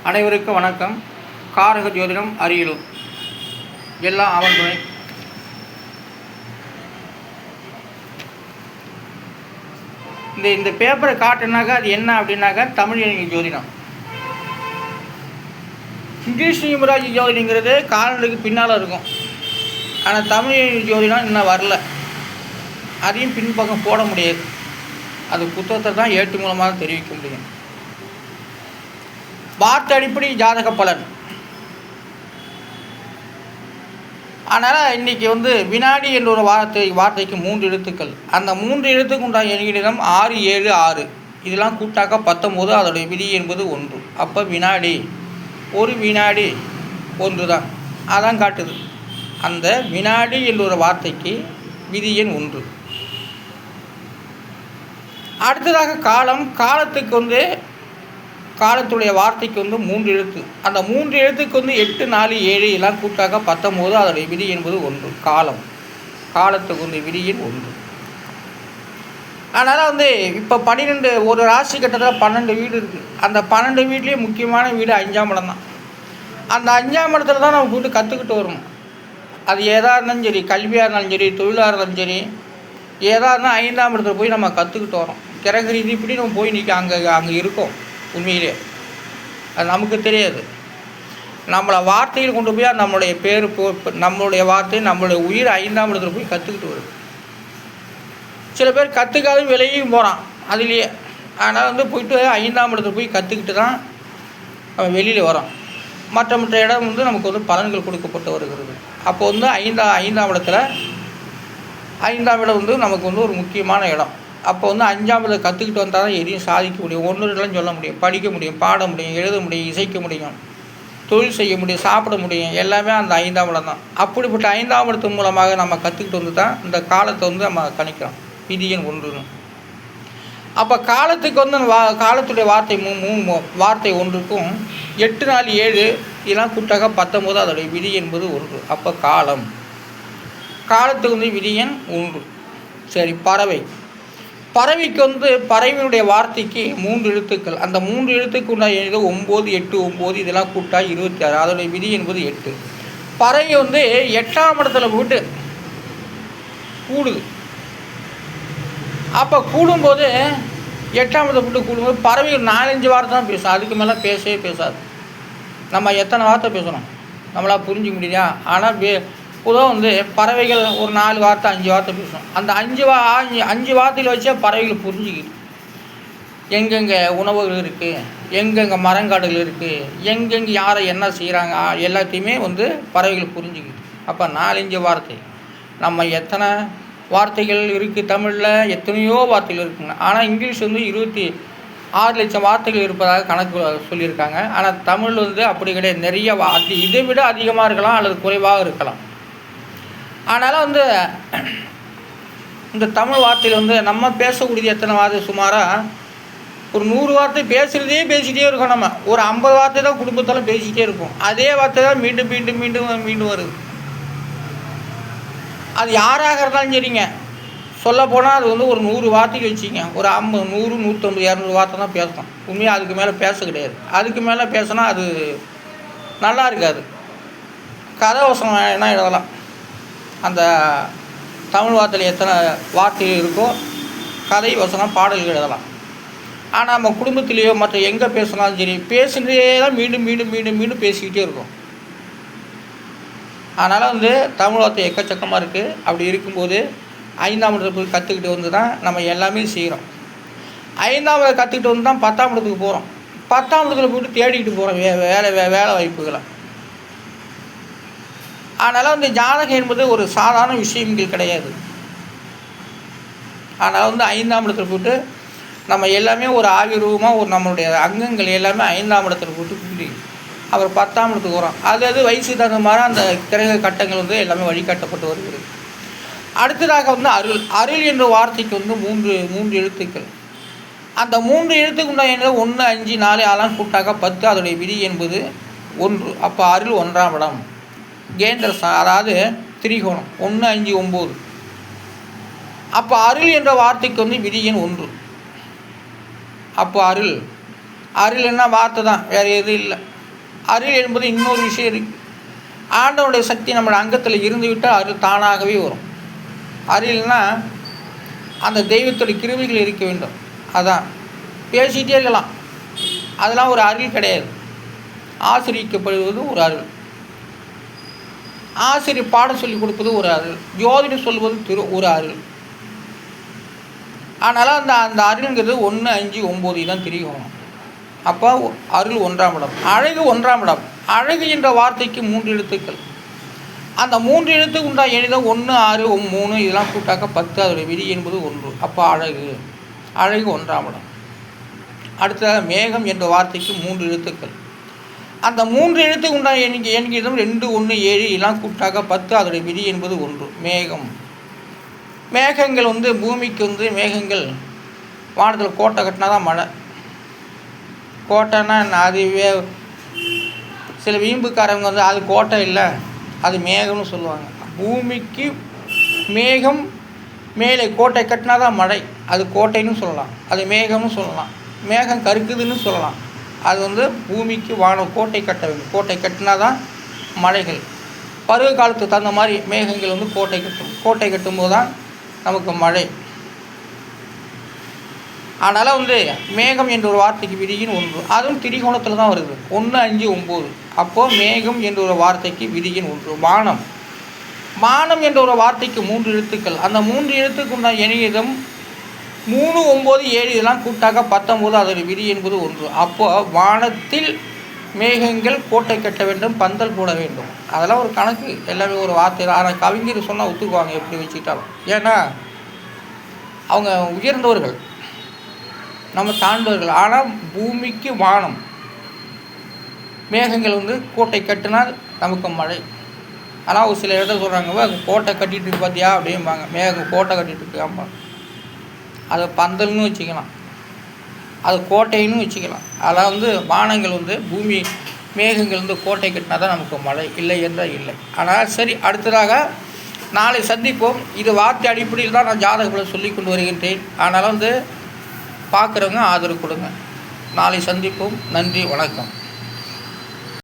அனைவருக்கும் வணக்கம். காரக ஜோதிடம் அரியலூர். எல்லாம் அவன் துணை. இந்த பேப்பரை காட்டுனாக்கா அது என்ன அப்படின்னாக்கா தமிழ் ஜோதிடம். இங்கிலீஷ் நியூமராலஜி ஜோதிடங்கிறது காலண்டுக்கு பின்னால் இருக்கும். ஆனால் தமிழ் ஜோதிடம் இன்னும் வரல. அதையும் பின்பக்கம் போட முடியாது. அது புத்தகத்தை தான் ஏட்டு மூலமாக தெரிவிக்க முடியும். வார்த்தை அடிப்படை ஜாதக பலன். அதனால் இன்றைக்கி வினாடி என்ற ஒரு வார்த்தைக்கு 3 எழுத்துக்கள். அந்த 3 எழுத்துக்கு உண்டான எண்ணிடம் 6, 7, 6 இதெல்லாம் கூட்டாக்க 19. அதோடைய விதி என்பது 1. அப்போ வினாடி, ஒரு வினாடி 1 தான். அதான் காட்டுது. அந்த வினாடி என்ற ஒரு வார்த்தைக்கு விதி எண் 1. அடுத்ததாக காலம். காலத்துக்கு காலத்துடைய வார்த்தைக்கு 3 எழுத்து. அந்த 3 எழுத்துக்கு 8, 4, 7 எல்லாம் கூட்டாக 19. அதோடைய விதி என்பது 1. காலம். காலத்துக்கு விதி எண் 1. அதனால் இப்போ 12 ஒரு ராசி கட்டத்தில் 12 வீடு இருக்குது. அந்த 12 வீட்லேயே முக்கியமான வீடு 5ஆம் இடம் தான். அந்த 5ஆம் இடத்துல தான் நம்ம போட்டு கற்றுக்கிட்டு வரணும். அது எதாக இருந்தாலும் சரி, கல்வியாக இருந்தாலும் சரி, தொழிலாக இருந்தாலும் சரி, ஏதாக இருந்தாலும் 5ஆம் இடத்துல போய் நம்ம கற்றுக்கிட்டு வரோம். கிரக ரீதி இப்படி நம்ம போய் இன்றைக்கி அங்கே இருக்கோம். உண்மையிலே அது நமக்கு தெரியாது. நம்மளை வார்த்தையில் கொண்டு போய் நம்மளுடைய பேர், நம்மளுடைய வார்த்தை, நம்மளுடைய உயிர் 5ஆம் இடத்துல போய் கற்றுக்கிட்டு வருது. சில பேர் கற்றுக்காத விலையும் போகிறான் அதுலேயே. அதனால் போயிட்டு 5ஆம் இடத்துல போய் கற்றுக்கிட்டு தான் நம்ம வெளியில் வரோம். மற்ற இடம் நமக்கு பலன்கள் கொடுக்கப்பட்டு வருகிறது. அப்போ 5ஆம் இடத்துல 5ஆம் இடம் நமக்கு ஒரு முக்கியமான இடம். அப்போ 5ஆம் இடத்தை கற்றுக்கிட்டு வந்தால் தான் எதையும் சாதிக்க முடியும். 1, 2 சொல்ல முடியும், படிக்க முடியும், பாட முடியும், எழுத முடியும், இசைக்க முடியும், தொழில் செய்ய முடியும், சாப்பிட முடியும். எல்லாமே அந்த 5ஆம் இடம் தான். அப்படிப்பட்ட 5ஆம் இடத்து மூலமாக நம்ம கற்றுக்கிட்டு தான் இந்த காலத்தை நம்ம கணிக்கிறோம். விதி எண் 1. அப்போ காலத்துக்கு காலத்துடைய வார்த்தை வார்த்தை 1க்கும் 8, 4, 7 இதெல்லாம் கூட்டாக 19. அதோடைய விதி என்பது 1. அப்போ காலம். காலத்துக்கு விதி எண் 1. சரி, பறவை. பறவைக்கு பறவையினுடைய வார்த்தைக்கு 3 எழுத்துக்கள். அந்த 3 எழுத்துக்கு உண்டான 9, 8, 9 இதெல்லாம் கூட்டா 26. அதோடைய விதி என்பது 8. பறவை 8ஆம் இடத்துல போட்டு கூடுது. அப்போ கூடும்போது 8ஆம் இடத்துல போட்டு கூடும்போது பறவை 4-5 வார்த்தை தான் பேசும். அதுக்கு மேலே பேசவே பேசாது. நம்ம எத்தனை வார்த்தை பேசணும் நம்மளால் புரிஞ்சிக்க முடியா? ஆனால் பொதுவாக பறவைகள் ஒரு 4 வார்த்தை 5 வார்த்தை பேசும். அந்த 5 வார்த்தையில் வச்சே பறவைகள் புரிஞ்சுக்கிது. எங்கெங்கே உணவுகள் இருக்குது, எங்கெங்கே மரங்காடுகள் இருக்குது, எங்கெங்கே யாரை என்ன செய்கிறாங்க, எல்லாத்தையுமே பறவைகள் புரிஞ்சுக்கிது. அப்போ 4-5 வார்த்தை. நம்ம எத்தனை வார்த்தைகள் இருக்குது தமிழில்? எத்தனையோ வார்த்தைகள் இருக்குங்க. ஆனால் இங்கிலீஷ் 26 லட்சம் வார்த்தைகள் இருப்பதாக கணக்கு சொல்லியிருக்காங்க. ஆனால் தமிழ் அப்படி கிடையாது. நிறைய இதை விட அதிகமாக இருக்கலாம் அல்லது குறைவாக இருக்கலாம். அதனால் இந்த தமிழ் வார்த்தையில் நம்ம பேசக்கூடியது எத்தனை வார்த்தை? சுமாராக ஒரு 100 வார்த்தை பேசிகிட்டே இருக்கோம். நம்ம ஒரு 50 வார்த்தை தான் குடும்பத்தால் பேசிக்கிட்டே இருக்கும். அதே வார்த்தை தான் மீண்டும் மீண்டும் மீண்டும் மீண்டும் வருது. அது யாராக இருந்தாலும் சரிங்க. சொல்லப்போனால் அது ஒரு 100 வார்த்தைக்கு வச்சுங்க. ஒரு 50, 100, 150, 200 வார்த்தை தான் பேசணும். உண்மையாக அதுக்கு மேலே பேச கிடையாது. அதுக்கு மேலே பேசினா அது நல்லா இருக்காது. கதை வசனம் என்ன எழுதலாம். அந்த தமிழ் வார்த்தையில் எத்தனை வார்த்தைகள் இருக்கோ கதை வசனம் பாடல்கள் எழுதலாம். ஆனால் நம்ம குடும்பத்திலேயோ மற்ற எங்கே பேசினாலும் சரி பேசுகிறதே தான் மீண்டும் மீண்டும் மீண்டும் மீண்டும் பேசிக்கிட்டே இருக்கும். அதனால் தமிழ் வார்த்தை எக்கச்சக்கமாக இருக்குது. அப்படி இருக்கும்போது 5ஆம் இடத்துல போய் கற்றுக்கிட்டு தான் நம்ம எல்லாமே செய்கிறோம். 5ஆம் இடத்தை கற்றுக்கிட்டு தான் 10ஆம் இடத்துக்கு போகிறோம். 10ஆம் இடத்துல போய்ட்டு தேடிக்கிட்டு போகிறோம் வேலை வாய்ப்புகளை. அதனால் ஜாதகம் என்பது ஒரு சாதாரண விஷயங்கள் கிடையாது. அதனால் 5ஆம் இடத்துல போட்டு நம்ம எல்லாமே ஒரு ஆவிரூபமாக நம்மளுடைய அங்கங்கள் எல்லாமே 5ஆம் இடத்துல போட்டு கூட்டி அப்புறம் 10ஆம் இடத்துக்கு வரோம். அது வயசு தகுந்த மாதிரி அந்த கிரக கட்டங்கள் எல்லாமே வழிகாட்டப்பட்டு வருகிறது. அடுத்ததாக அருள். அருள் என்ற வார்த்தைக்கு 3 எழுத்துக்கள். அந்த 3 எழுத்துக்கு உண்டான 1, 5, 4 அதெல்லாம் கூட்டாக 10. அதோடைய விதி என்பது 1. அப்போ அருள் 1ஆம் இடம். கேந்திர அதாவது திரிகோணம் 1, 5, 9. அப்போ அருள் என்ற வார்த்தைக்கு விதி எண் 1. அப்போ அருள் என்ன வார்த்தை தான், வேறு எதுவும் இல்லை. அருள் என்பது இன்னொரு விஷயம் இருக்குது. ஆண்டவனுடைய சக்தி நம்ம அங்கத்தில் இருந்துவிட்டால் அருள் தானாகவே வரும். அருள்னா அந்த தெய்வத்துடைய கிருவிகள் இருக்க வேண்டும். அதான் பேசிகிட்டே இருக்கலாம், அதெல்லாம் ஒரு அருள் கிடையாது. ஆசிரியக்கப்படுவது ஒரு அருள். ஆசிரியர் பாடம் சொல்லிக் கொடுப்பது ஒரு அருள். ஜோதிடம் சொல்வது ஒரு அருள். அதனால் அந்த அருள்ங்கிறது 1, 5, 9 தான் தெரியும். அப்போ அருள் 1ஆம் இடம், அழகு 1ஆம் இடம். அழகு என்ற வார்த்தைக்கு 3 எழுத்துக்கள். அந்த 3 எழுத்துக்கு உண்டா எளிதாக 1, 6, 3 இதெல்லாம் கூட்டாக்க 10. அதோடைய விதி என்பது 1. அப்போ அழகு 1ஆம் இடம். அடுத்ததாக மேகம் என்ற வார்த்தைக்கு 3 எழுத்துக்கள். அந்த 3 எழுத்துக்கு உண்டா எண்கிதம் 2, 1, 7 இதெல்லாம் கூட்டாக்க 10. அதோடைய விதி என்பது 1. மேகம். மேகங்கள் பூமிக்கு மேகங்கள் வானத்தில் கோட்டை கட்டினா தான் மழை. கோட்டைன்னா அது சில வீம்புக்காரங்க அது கோட்டை இல்லை, அது மேகம்னு சொல்லுவாங்க. பூமிக்கு மேகம் மேலே கோட்டை கட்டினா தான் மழை, அது கோட்டைன்னு சொல்லலாம், அது மேகம்னு சொல்லலாம். மேகம் கருக்குதுன்னு சொல்லலாம். அது பூமிக்கு வானம் கோட்டை கட்ட வேண்டும். கோட்டை கட்டினா தான் மழைகள். பருவ காலத்துக்கு தகுந்த மாதிரி மேகங்கள் கோட்டை கட்டும். கோட்டை கட்டும்போது தான் நமக்கு மழை. அதனால் மேகம் என்ற ஒரு வார்த்தைக்கு விதியின் 1. அதுவும் திரிகோணத்தில் தான் வருது. 1, 5, 9. அப்போது மேகம் என்ற ஒரு வார்த்தைக்கு விதியின் 1. வானம். வானம் என்ற ஒரு வார்த்தைக்கு 3 எழுத்துக்கள். அந்த 3 எழுத்துக்கு உண்டான எண்ணியதும் 3, 9, 7 இதெல்லாம் கூட்டாக 19. அதோட விதி என்பது 1. அப்போது வானத்தில் மேகங்கள் கோட்டை கட்ட வேண்டும், பந்தல் போட வேண்டும். அதெல்லாம் ஒரு கணக்கு, எல்லாமே ஒரு வார்த்தை. ஆனால் கவிஞர் சொன்னால் ஒத்துக்குவாங்க எப்படி வச்சுக்கிட்டாலும். ஏன்னா அவங்க உயர்ந்தவர்கள், நம்ம தாழ்ந்தவர்கள். ஆனால் பூமிக்கு வானம் மேகங்கள் கோட்டை கட்டினால் நமக்கு மழை. ஆனால் ஒரு சில இடத்துல சொல்கிறாங்க கோட்டை கட்டிட்டு இருக்கு பார்த்தியா அப்படிம்பாங்க. மேகம் கோட்டை கட்டிட்டு இருக்கு. ஆமாம், அதை பந்தல்னு வச்சுக்கலாம், அது கோட்டைன்னு வச்சுக்கலாம். அதெல்லாம் வானங்கள் பூமி மேகங்கள் கோட்டை கட்டினா தான் நமக்கு மழை, இல்லை என்றால் இல்லை. ஆனால் சரி, அடுத்ததாக நாளை சந்திப்போம். இது வார்த்தை அடிப்படையில் தான் நான் ஜாதகங்களை சொல்லி கொண்டு வருகின்றேன். அதனால் பார்க்குறவங்க ஆதரவு கொடுங்க. நாளை சந்திப்போம். நன்றி, வணக்கம்.